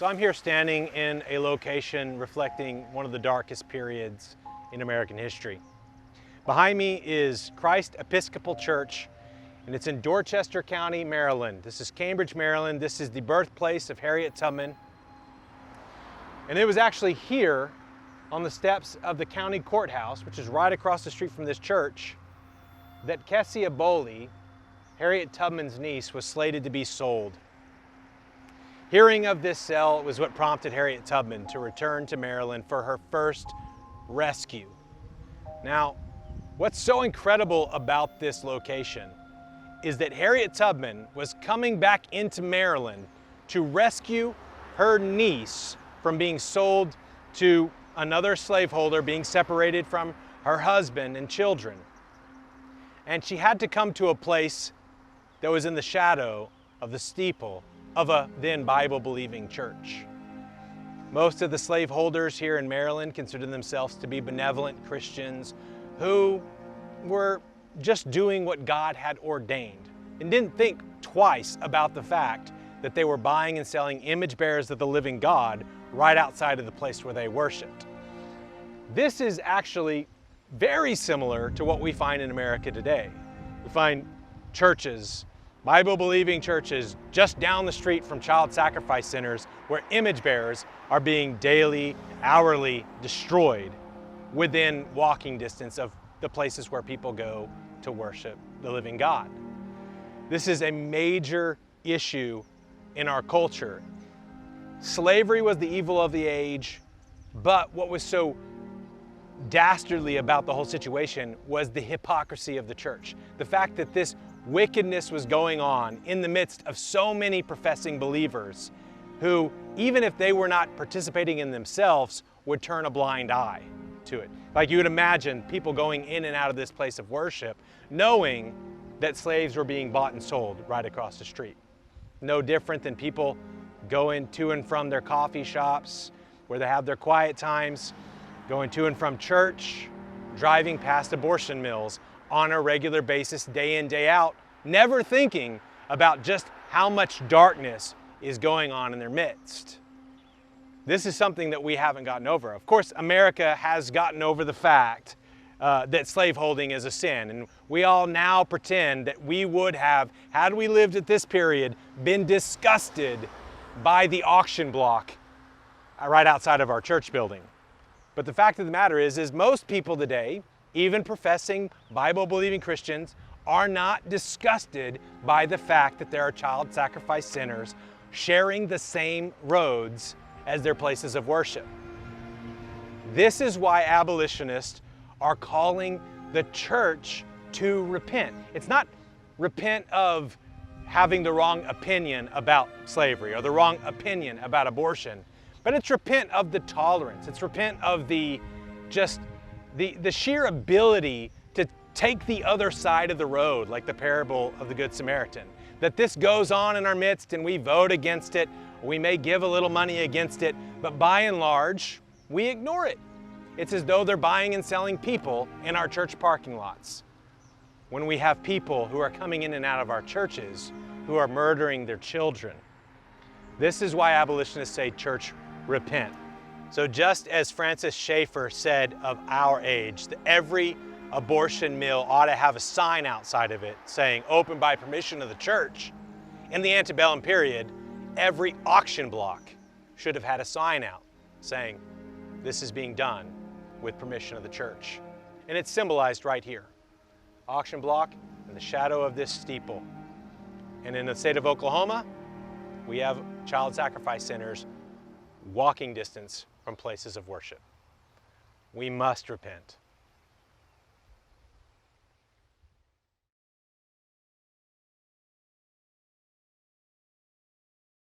So I'm here standing in a location reflecting one of the darkest periods in American history. Behind me is Christ Episcopal Church, and it's in Dorchester County, Maryland. This is Cambridge, Maryland. This is the birthplace of Harriet Tubman. And it was actually here on the steps of the county courthouse, which is right across the street from this church, that Kessie Aboli, Harriet Tubman's niece, was slated to be sold. Hearing of this sale was what prompted Harriet Tubman to return to Maryland for her first rescue. Now, what's so incredible about this location is that Harriet Tubman was coming back into Maryland to rescue her niece from being sold to another slaveholder, being separated from her husband and children. And she had to come to a place that was in the shadow of the steeple of a then Bible-believing church. Most of the slaveholders here in Maryland considered themselves to be benevolent Christians who were just doing what God had ordained and didn't think twice about the fact that they were buying and selling image bearers of the living God right outside of the place where they worshiped. This is actually very similar to what we find in America today. We find churches, Bible-believing churches, just down the street from child sacrifice centers where image bearers are being daily, hourly destroyed within walking distance of the places where people go to worship the living God. This is a major issue in our culture. Slavery was the evil of the age, but what was so dastardly about the whole situation was the hypocrisy of the church. The fact that this wickedness was going on in the midst of so many professing believers who, even if they were not participating in themselves, would turn a blind eye to it. Like you would imagine people going in and out of this place of worship knowing that slaves were being bought and sold right across the street. No different than people going to and from their coffee shops where they have their quiet times, going to and from church, driving past abortion mills on a regular basis, day in, day out, never thinking about just how much darkness is going on in their midst. This is something that we haven't gotten over. Of course, America has gotten over the fact that slaveholding is a sin, and we all now pretend that we would have, had we lived at this period, been disgusted by the auction block right outside of our church building. But the fact of the matter is most people today, even professing Bible-believing Christians, are not disgusted by the fact that there are child sacrifice centers sharing the same roads as their places of worship. This is why abolitionists are calling the church to repent. It's not repent of having the wrong opinion about slavery or the wrong opinion about abortion, but it's repent of the tolerance. It's repent of the sheer ability to take the other side of the road, like the parable of the Good Samaritan. That this goes on in our midst and we vote against it, we may give a little money against it, but by and large, we ignore it. It's as though they're buying and selling people in our church parking lots. When we have people who are coming in and out of our churches who are murdering their children. This is why abolitionists say, church, repent. So just as Francis Schaeffer said of our age, that every abortion mill ought to have a sign outside of it saying, open by permission of the church. In the antebellum period, every auction block should have had a sign out saying, this is being done with permission of the church. And it's symbolized right here. Auction block in the shadow of this steeple. And in the state of Oklahoma, we have child sacrifice centers walking distance from places of worship. We must repent.